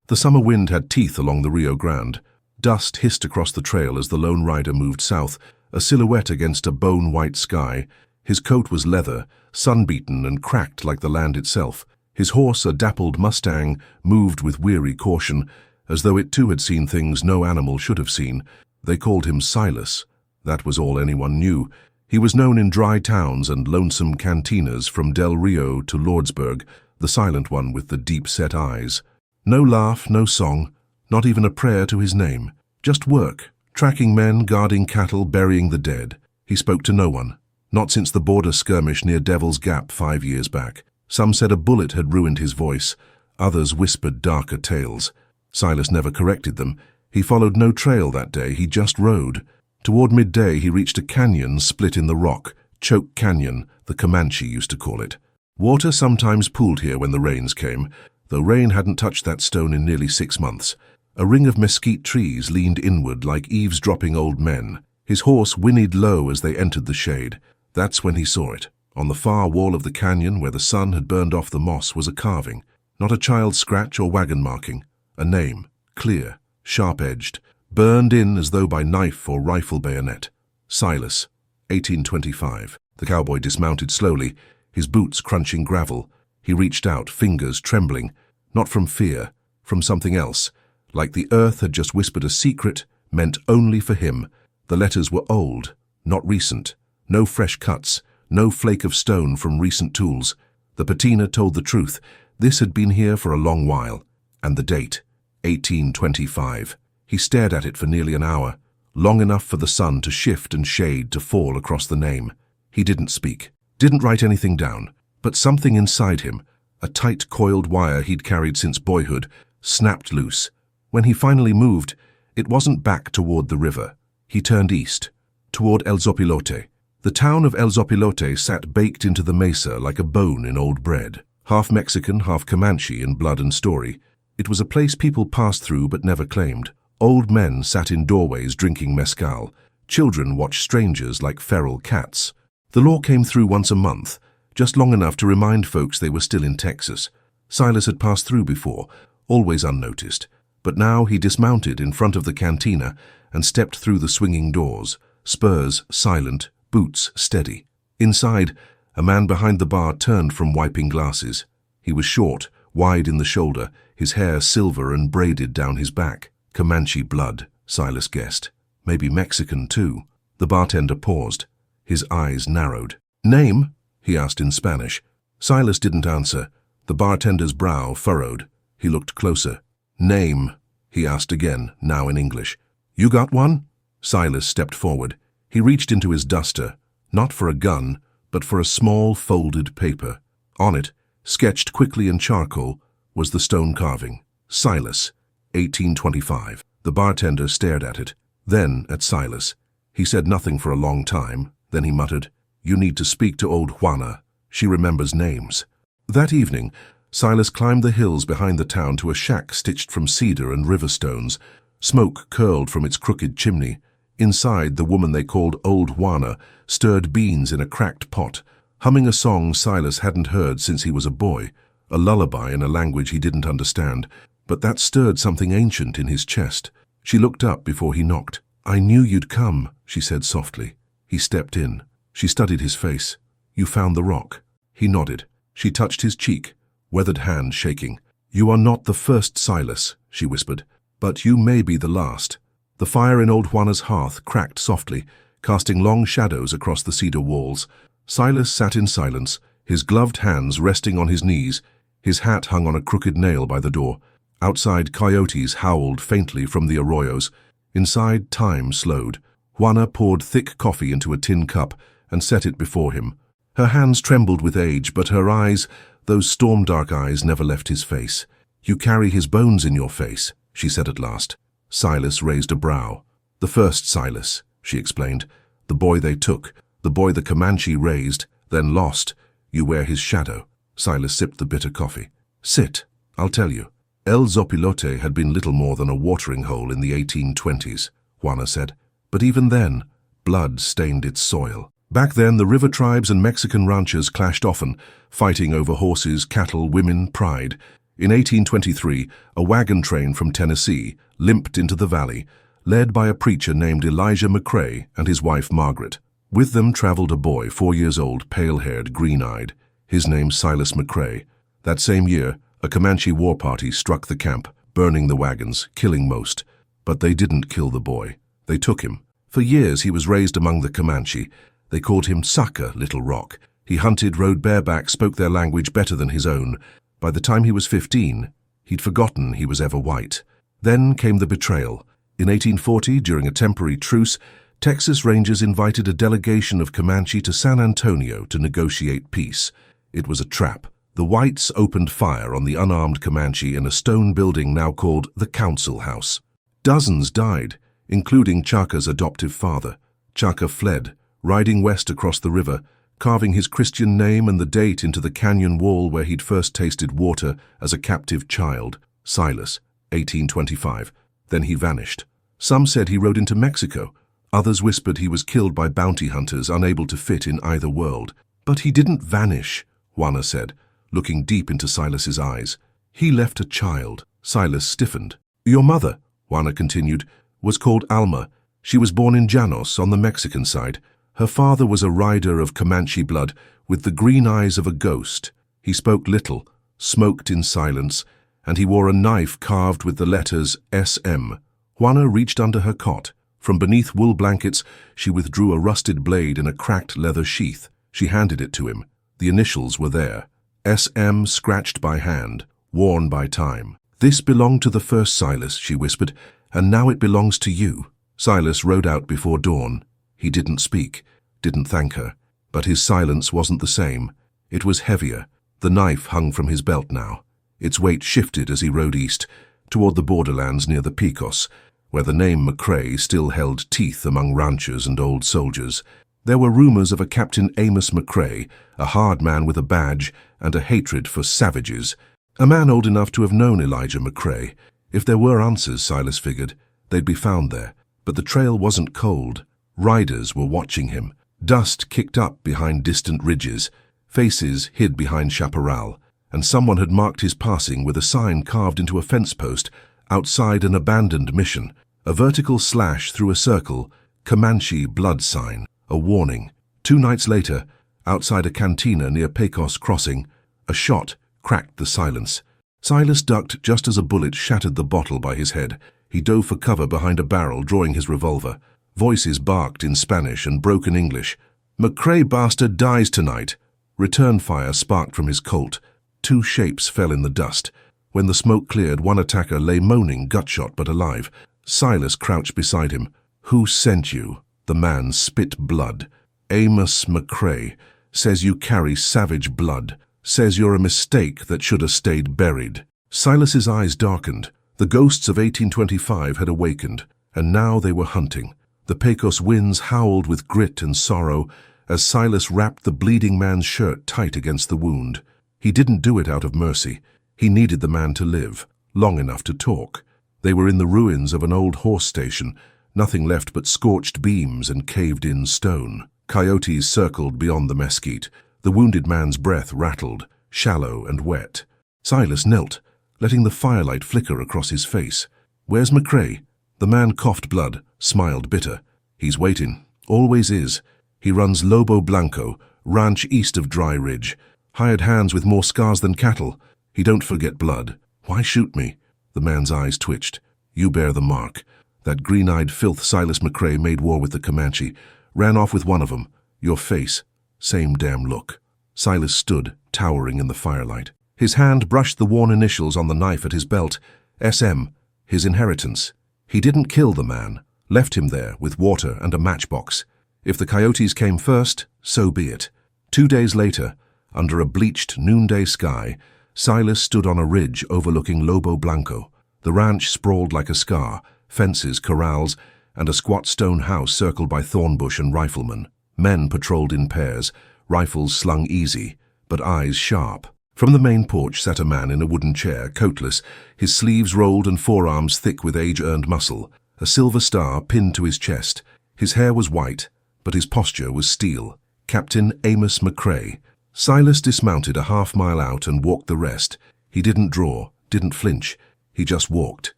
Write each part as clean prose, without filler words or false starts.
The summer wind had teeth along the Rio Grande. Dust hissed across the trail as the lone rider moved south, a silhouette against a bone-white sky. His coat was leather, sun-beaten and cracked like the land itself. His horse, a dappled Mustang, moved with weary caution, as though it too had seen things no animal should have seen. They called him Silas. That was all anyone knew. He was known in dry towns and lonesome cantinas from Del Rio to Lordsburg, the silent one with the deep-set eyes. No laugh, no song, not even a prayer to his name. Just work, tracking men, guarding cattle, burying the dead. He spoke to no one, not since the border skirmish near Devil's Gap 5 years back. Some said a bullet had ruined his voice. Others whispered darker tales. Silas never corrected them. He followed no trail that day, he just rode. Toward midday he reached a canyon split in the rock, Choke Canyon, the Comanche used to call it. Water sometimes pooled here when the rains came, though rain hadn't touched that stone in nearly 6 months. A ring of mesquite trees leaned inward like eavesdropping old men. His horse whinnied low as they entered the shade. That's when he saw it. On the far wall of the canyon, where the sun had burned off the moss, was a carving. Not a child's scratch or wagon marking. A name, clear, sharp-edged, burned in as though by knife or rifle bayonet. Silas, 1825. The cowboy dismounted slowly, his boots crunching gravel. He reached out, fingers trembling, not from fear, from something else. Like the earth had just whispered a secret, meant only for him. The letters were old, not recent. No fresh cuts, no flake of stone from recent tools. The patina told the truth. This had been here for a long while. And the date, 1825. He stared at it for nearly an hour, long enough for the sun to shift and shade to fall across the name. He didn't speak, didn't write anything down, but something inside him, a tight coiled wire he'd carried since boyhood, snapped loose. When he finally moved, it wasn't back toward the river. He turned east, toward El Zopilote. The town of El Zopilote sat baked into the mesa like a bone in old bread, half Mexican, half Comanche in blood and story. It was a place people passed through but never claimed. Old men sat in doorways drinking mezcal. Children watched strangers like feral cats. The law came through once a month, just long enough to remind folks they were still in Texas. Silas had passed through before, always unnoticed. But now he dismounted in front of the cantina and stepped through the swinging doors, spurs silent, boots steady. Inside, a man behind the bar turned from wiping glasses. He was short, wide in the shoulder, his hair silver and braided down his back. Comanche blood, Silas guessed. Maybe Mexican too. The bartender paused. His eyes narrowed. "Name?" he asked in Spanish. Silas didn't answer. The bartender's brow furrowed. He looked closer. "Name?" he asked again, now in English. "You got one?" Silas stepped forward. He reached into his duster, not for a gun, but for a small folded paper. On it, sketched quickly in charcoal, was the stone carving. Silas, 1825. The bartender stared at it, then at Silas. He said nothing for a long time, then he muttered, "You need to speak to old Juana. She remembers names." That evening, Silas climbed the hills behind the town to a shack stitched from cedar and river stones. Smoke curled from its crooked chimney. Inside, the woman they called Old Juana stirred beans in a cracked pot, humming a song Silas hadn't heard since he was a boy, a lullaby in a language he didn't understand, but that stirred something ancient in his chest. She looked up before he knocked. "I knew you'd come," she said softly. He stepped in. She studied his face. "You found the rock." He nodded. She touched his cheek, weathered hand shaking. "You are not the first, Silas," she whispered, "but you may be the last." The fire in old Juana's hearth cracked softly, casting long shadows across the cedar walls. Silas sat in silence, his gloved hands resting on his knees. His hat hung on a crooked nail by the door. Outside, coyotes howled faintly from the arroyos. Inside, time slowed. Juana poured thick coffee into a tin cup and set it before him. Her hands trembled with age, but her eyes, those storm-dark eyes, never left his face. "You carry his bones in your face," she said at last. Silas raised a brow. "The first Silas," she explained. "The boy they took, the boy the Comanche raised, then lost. You wear his shadow." Silas sipped the bitter coffee. "Sit, I'll tell you." El Zopilote had been little more than a watering hole in the 1820s, Juana said. But even then, blood stained its soil. Back then, the river tribes and Mexican ranchers clashed often, fighting over horses, cattle, women, pride. In 1823, a wagon train from Tennessee limped into the valley, led by a preacher named Elijah McCrae and his wife Margaret. With them traveled a boy, 4 years old, pale-haired, green-eyed. His name Silas McCrae. That same year, a Comanche war party struck the camp, burning the wagons, killing most. But they didn't kill the boy. They took him. For years he was raised among the Comanche. They called him Sucker, Little Rock. He hunted, rode bareback, spoke their language better than his own. By the time he was 15, he'd forgotten he was ever white. Then came the betrayal. In 1840, during a temporary truce, Texas Rangers invited a delegation of Comanche to San Antonio to negotiate peace. It was a trap. The whites opened fire on the unarmed Comanche in a stone building now called the Council House. Dozens died, including Chaka's adoptive father. Chaka fled, riding west across the river, carving his Christian name and the date into the canyon wall where he'd first tasted water as a captive child. Silas, 1825. Then he vanished. Some said he rode into Mexico. Others whispered he was killed by bounty hunters unable to fit in either world. But he didn't vanish, Juana said, looking deep into Silas's eyes. He left a child. Silas stiffened. Your mother, Juana continued, was called Alma. She was born in Llanos on the Mexican side. Her father was a rider of Comanche blood with the green eyes of a ghost. He spoke little, smoked in silence, and he wore a knife carved with the letters SM. Juana reached under her cot. From beneath wool blankets, she withdrew a rusted blade in a cracked leather sheath. She handed it to him. The initials were there. SM scratched by hand, worn by time. This belonged to the first Silas, she whispered, and now it belongs to you. Silas rode out before dawn. He didn't speak, didn't thank her. But his silence wasn't the same. It was heavier. The knife hung from his belt now. Its weight shifted as he rode east, toward the borderlands near the Pecos, where the name McCrae still held teeth among ranchers and old soldiers. There were rumors of a Captain Amos McCrae, a hard man with a badge and a hatred for savages, a man old enough to have known Elijah McCrae. If there were answers, Silas figured, they'd be found there. But the trail wasn't cold. Riders were watching him. Dust kicked up behind distant ridges, faces hid behind chaparral, and someone had marked his passing with a sign carved into a fence post outside an abandoned mission, a vertical slash through a circle, Comanche blood sign, a warning. 2 nights later, outside a cantina near Pecos Crossing, a shot cracked the silence. Silas ducked just as a bullet shattered the bottle by his head. He dove for cover behind a barrel, drawing his revolver. Voices barked in Spanish and broken English. McCrae bastard dies tonight. Return fire sparked from his Colt. 2 shapes fell in the dust. When the smoke cleared, one attacker lay moaning, gutshot but alive. Silas crouched beside him. Who sent you? The man spit blood. Amos McCrae says you carry savage blood. Says you're a mistake that should have stayed buried. Silas's eyes darkened. The ghosts of 1825 had awakened, and now they were hunting. The Pecos winds howled with grit and sorrow as Silas wrapped the bleeding man's shirt tight against the wound. He didn't do it out of mercy. He needed the man to live, long enough to talk. They were in the ruins of an old horse station, nothing left but scorched beams and caved-in stone. Coyotes circled beyond the mesquite. The wounded man's breath rattled, shallow and wet. Silas knelt, letting the firelight flicker across his face. Where's McCrae? The man coughed blood, smiled bitter. He's waiting. Always is. He runs Lobo Blanco, ranch east of Dry Ridge. Hired hands with more scars than cattle. He don't forget blood. Why shoot me? The man's eyes twitched. You bear the mark. That green-eyed filth Silas McCrae made war with the Comanche. Ran off with one of them. Your face. Same damn look. Silas stood, towering in the firelight. His hand brushed the worn initials on the knife at his belt. SM. His inheritance. He didn't kill the man. Left him there with water and a matchbox. If the coyotes came first, so be it. 2 days later, under a bleached noonday sky, Silas stood on a ridge overlooking Lobo Blanco. The ranch sprawled like a scar, fences, corrals, and a squat stone house circled by thornbush and riflemen. Men patrolled in pairs, rifles slung easy, but eyes sharp. From the main porch sat a man in a wooden chair, coatless, his sleeves rolled and forearms thick with age-earned muscle, a silver star pinned to his chest. His hair was white, but his posture was steel. Captain Amos McCrae. Silas dismounted a half-mile out and walked the rest. He He didn't draw, didn't flinch. He just walked.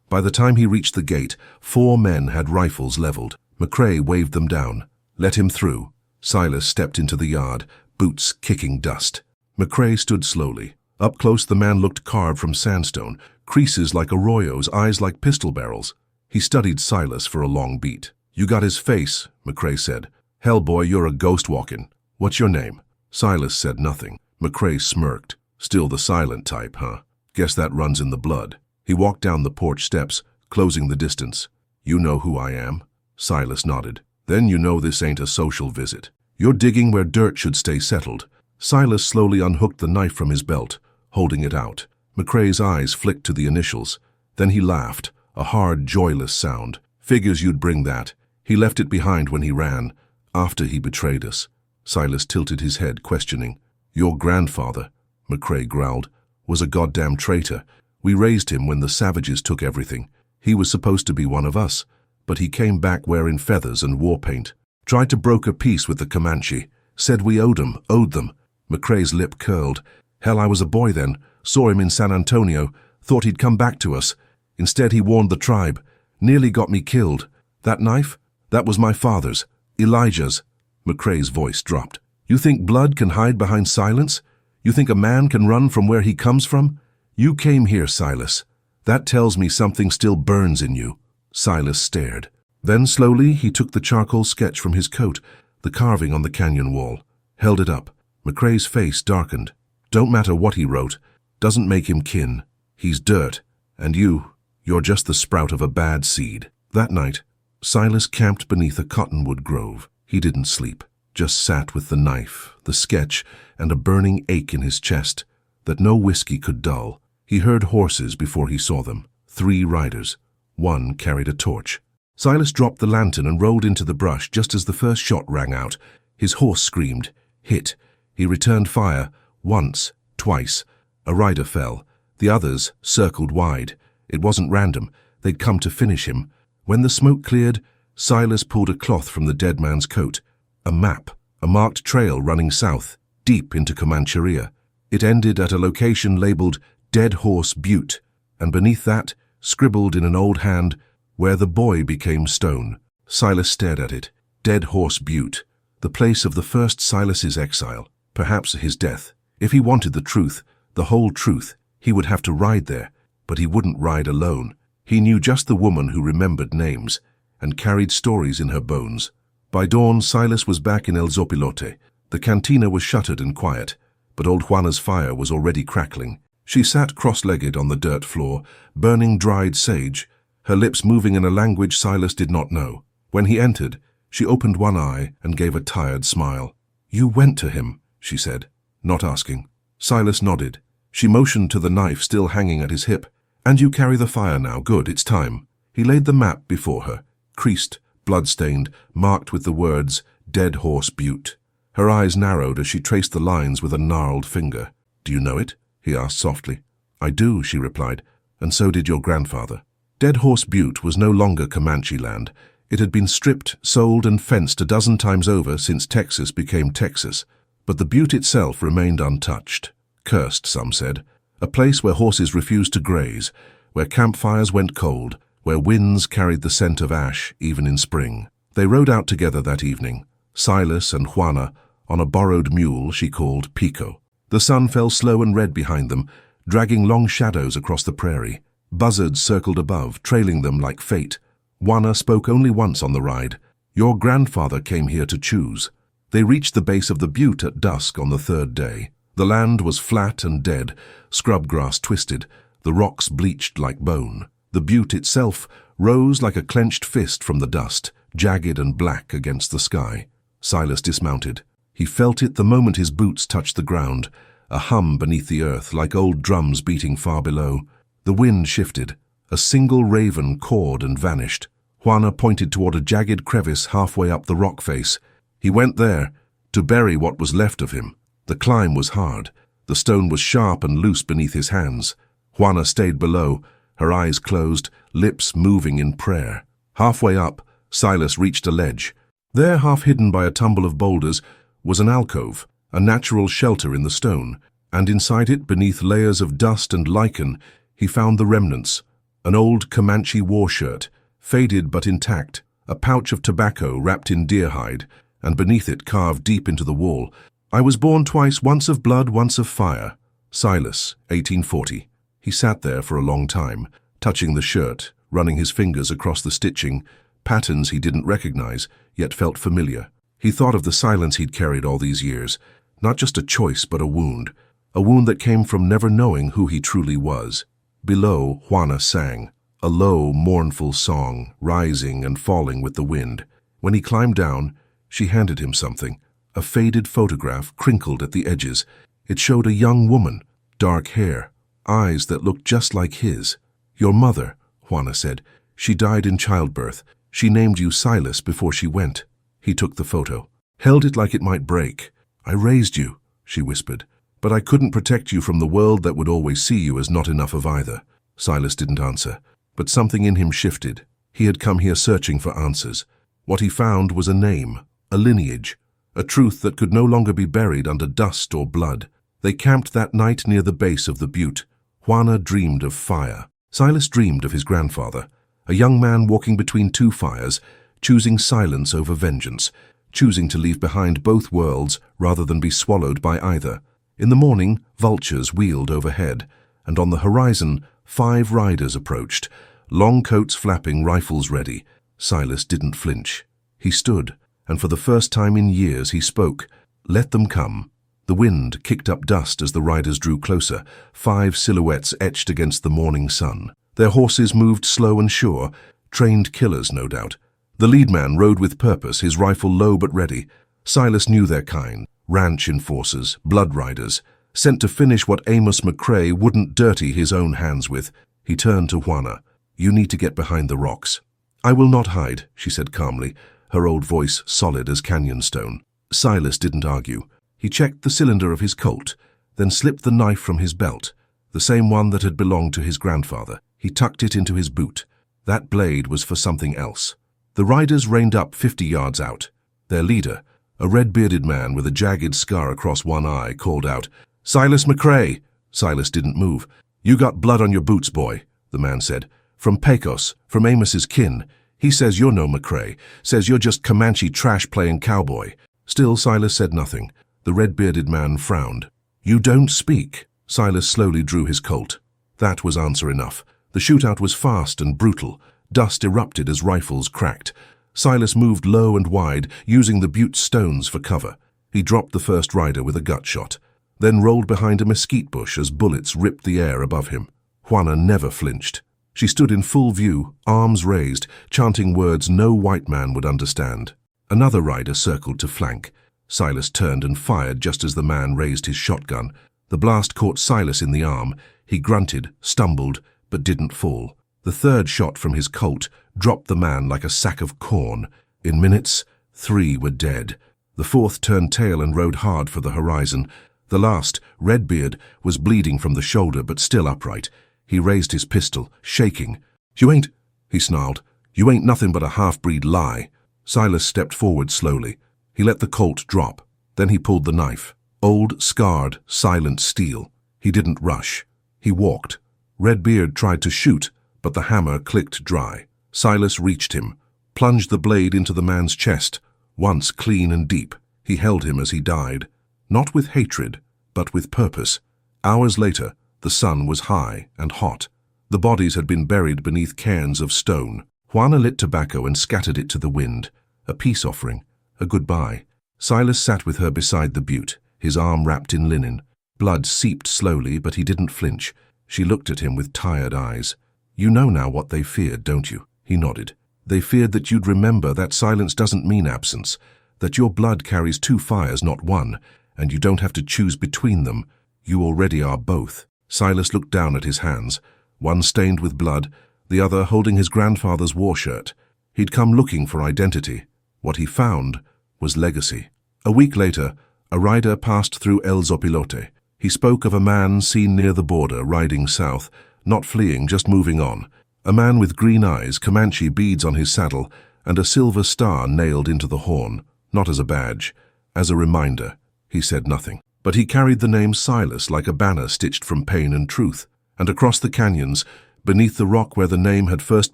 By the time he reached the gate, 4 men had rifles leveled. McCrae waved them down. Let him through. Silas stepped into the yard, boots kicking dust. McCrae stood slowly. Up close, the man looked carved from sandstone, creases like arroyos, eyes like pistol barrels. He studied Silas for a long beat. "You got his face," McCrae said. "Hell, boy, you're a ghost walking. What's your name?" Silas said nothing. McCrae smirked. "Still the silent type, huh? Guess that runs in the blood." He walked down the porch steps, closing the distance. "You know who I am?" Silas nodded. "Then you know this ain't a social visit. You're digging where dirt should stay settled." Silas slowly unhooked the knife from his belt, holding it out. McCrae's eyes flicked to the initials. Then he laughed, a hard, joyless sound. "Figures you'd bring that. He left it behind when he ran, after he betrayed us." Silas tilted his head, questioning. "Your grandfather," McCrae growled, "was a goddamn traitor. We raised him when the savages took everything. He was supposed to be one of us, but he came back wearing feathers and war paint. Tried to broker peace with the Comanche. Said we owed them. McCrae's lip curled. "Hell, I was a boy then. Saw him in San Antonio. Thought he'd come back to us. Instead, he warned the tribe. Nearly got me killed. That knife? That was my father's. Elijah's." McCrae's voice dropped. "You think blood can hide behind silence? You think a man can run from where he comes from? You came here, Silas. That tells me something still burns in you." Silas stared. Then slowly he took the charcoal sketch from his coat, the carving on the canyon wall, held it up. McCrae's face darkened. "Don't matter what he wrote. Doesn't make him kin. He's dirt. And you're just the sprout of a bad seed." That night, Silas camped beneath a cottonwood grove. He didn't sleep, just sat with the knife, the sketch, and a burning ache in his chest that no whiskey could dull. He heard horses before he saw them, 3 riders. One carried a torch. Silas dropped the lantern and rolled into the brush just as the first shot rang out. His horse screamed, hit. He returned fire, once, twice. A rider fell. The others circled wide. It wasn't random. They'd come to finish him. When the smoke cleared, Silas pulled a cloth from the dead man's coat. A map, a marked trail running south, deep into Comancheria. It ended at a location labeled Dead Horse Butte, and beneath that, scribbled in an old hand, "Where the boy became stone." Silas stared at it. Dead Horse Butte, the place of the first Silas's exile, perhaps his death. If he wanted the truth, the whole truth, he would have to ride there, but he wouldn't ride alone. He knew just the woman who remembered names and carried stories in her bones. By dawn, Silas was back in El Zopilote. The cantina was shuttered and quiet, but old Juana's fire was already crackling. She sat cross-legged on the dirt floor, burning dried sage, her lips moving in a language Silas did not know. When he entered, she opened one eye and gave a tired smile. "You went to him," she said, not asking. Silas nodded. She motioned to the knife still hanging at his hip. "And you carry the fire now. Good, it's time." He laid the map before her, creased, blood-stained, marked with the words, Dead Horse Butte. Her eyes narrowed as she traced the lines with a gnarled finger. "Do you know it?" he asked softly. "I do," she replied, "and so did your grandfather." Dead Horse Butte was no longer Comanche land. It had been stripped, sold, and fenced a dozen times over since Texas became Texas. But the butte itself remained untouched. Cursed, some said. A place where horses refused to graze, where campfires went cold, where winds carried the scent of ash, even in spring. They rode out together that evening, Silas and Juana, on a borrowed mule she called Pico. The sun fell slow and red behind them, dragging long shadows across the prairie. Buzzards circled above, trailing them like fate. Juana spoke only once on the ride. "Your grandfather came here to choose." They reached the base of the butte at dusk on the 3rd day. The land was flat and dead, scrub grass twisted, the rocks bleached like bone. The butte itself rose like a clenched fist from the dust, jagged and black against the sky. Silas dismounted. He felt it the moment his boots touched the ground, a hum beneath the earth like old drums beating far below. The wind shifted. A single raven cawed and vanished. Juana pointed toward a jagged crevice halfway up the rock face. He went there, to bury what was left of him. The climb was hard. The stone was sharp and loose beneath his hands. Juana stayed below, her eyes closed, lips moving in prayer. Halfway up, Silas reached a ledge. There, half hidden by a tumble of boulders, was an alcove, a natural shelter in the stone. and inside it, beneath layers of dust and lichen, he found the remnants: an old Comanche war shirt, faded but intact, a pouch of tobacco wrapped in deer hide, and beneath it, carved deep into the wall, "I was born twice, once of blood, once of fire. Silas, 1840. He sat there for a long time, touching the shirt, running his fingers across the stitching, patterns he didn't recognize, yet felt familiar. He thought of the silence he'd carried all these years, not just a choice but a wound that came from never knowing who he truly was. Below, Juana sang, a low, mournful song, rising and falling with the wind. When he climbed down, she handed him something, a faded photograph crinkled at the edges. It showed a young woman, dark hair, eyes that looked just like his. "Your mother," Juana said. "She died in childbirth. She named you Silas before she went." He took the photo, held it like it might break. "I raised you," she whispered, "but I couldn't protect you from the world that would always see you as not enough of either." Silas didn't answer, but something in him shifted. He had come here searching for answers. What he found was a name, a lineage, a truth that could no longer be buried under dust or blood. They camped that night near the base of the butte. Juana dreamed of fire. Silas dreamed of his grandfather, a young man walking between two fires, choosing silence over vengeance, choosing to leave behind both worlds rather than be swallowed by either. In the morning, vultures wheeled overhead, and on the horizon, 5 riders approached, long coats flapping, rifles ready. Silas didn't flinch. He stood, and for the first time in years he spoke. "Let them come." The wind kicked up dust as the riders drew closer, 5 silhouettes etched against the morning sun. Their horses moved slow and sure, trained killers, no doubt. The lead man rode with purpose, his rifle low but ready. Silas knew their kind, ranch enforcers, blood riders, sent to finish what Amos McCrae wouldn't dirty his own hands with. He turned to Juana. "You need to get behind the rocks." "I will not hide," she said calmly, her old voice solid as canyon stone. Silas didn't argue. He checked the cylinder of his Colt, then slipped the knife from his belt, the same one that had belonged to his grandfather. He tucked it into his boot. That blade was for something else. The riders reined up 50 yards out. Their leader, a red-bearded man with a jagged scar across one eye, called out, "Silas McCrae!" Silas didn't move. "You got blood on your boots, boy," the man said. "From Pecos, from Amos's kin. He says you're no McCrae, says you're just Comanche trash-playing cowboy." Still, Silas said nothing. The red-bearded man frowned. "You don't speak." Silas slowly drew his Colt. That was answer enough. The shootout was fast and brutal. Dust erupted as rifles cracked. Silas moved low and wide, using the butte stones for cover. He dropped the first rider with a gut shot, then rolled behind a mesquite bush as bullets ripped the air above him. Juana never flinched. She stood in full view, arms raised, chanting words no white man would understand. Another rider circled to flank. Silas turned and fired just as the man raised his shotgun. The blast caught Silas in the arm. He grunted, stumbled, but didn't fall. The third shot from his Colt dropped the man like a sack of corn. In minutes, 3 were dead. The fourth turned tail and rode hard for the horizon. The last, Redbeard, was bleeding from the shoulder but still upright. He raised his pistol, shaking. "You ain't," he snarled, "you ain't nothing but a half-breed lie." Silas stepped forward slowly. He let the Colt drop. Then he pulled the knife. Old, scarred, silent steel. He didn't rush. He walked. Redbeard tried to shoot, but the hammer clicked dry. Silas reached him, plunged the blade into the man's chest, once clean and deep. He held him as he died, not with hatred, but with purpose. Hours later, the sun was high and hot. The bodies had been buried beneath cairns of stone. Juana lit tobacco and scattered it to the wind, a peace offering, a goodbye. Silas sat with her beside the butte, his arm wrapped in linen. Blood seeped slowly, but he didn't flinch. She looked at him with tired eyes. "You know now what they feared, don't you?" He nodded. "They feared that you'd remember that silence doesn't mean absence, that your blood carries 2 fires, not one, and you don't have to choose between them. You already are both." Silas looked down at his hands, one stained with blood, the other holding his grandfather's war shirt. He'd come looking for identity. What he found was legacy. A week later, a rider passed through El Zopilote. He spoke of a man seen near the border, riding south, not fleeing, just moving on. A man with green eyes, Comanche beads on his saddle, and a silver star nailed into the horn, not as a badge, as a reminder. He said nothing. But he carried the name Silas like a banner stitched from pain and truth. And across the canyons, beneath the rock where the name had first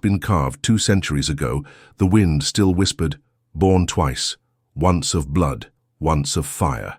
been carved 2 centuries ago, the wind still whispered, "Born twice, once of blood, once of fire."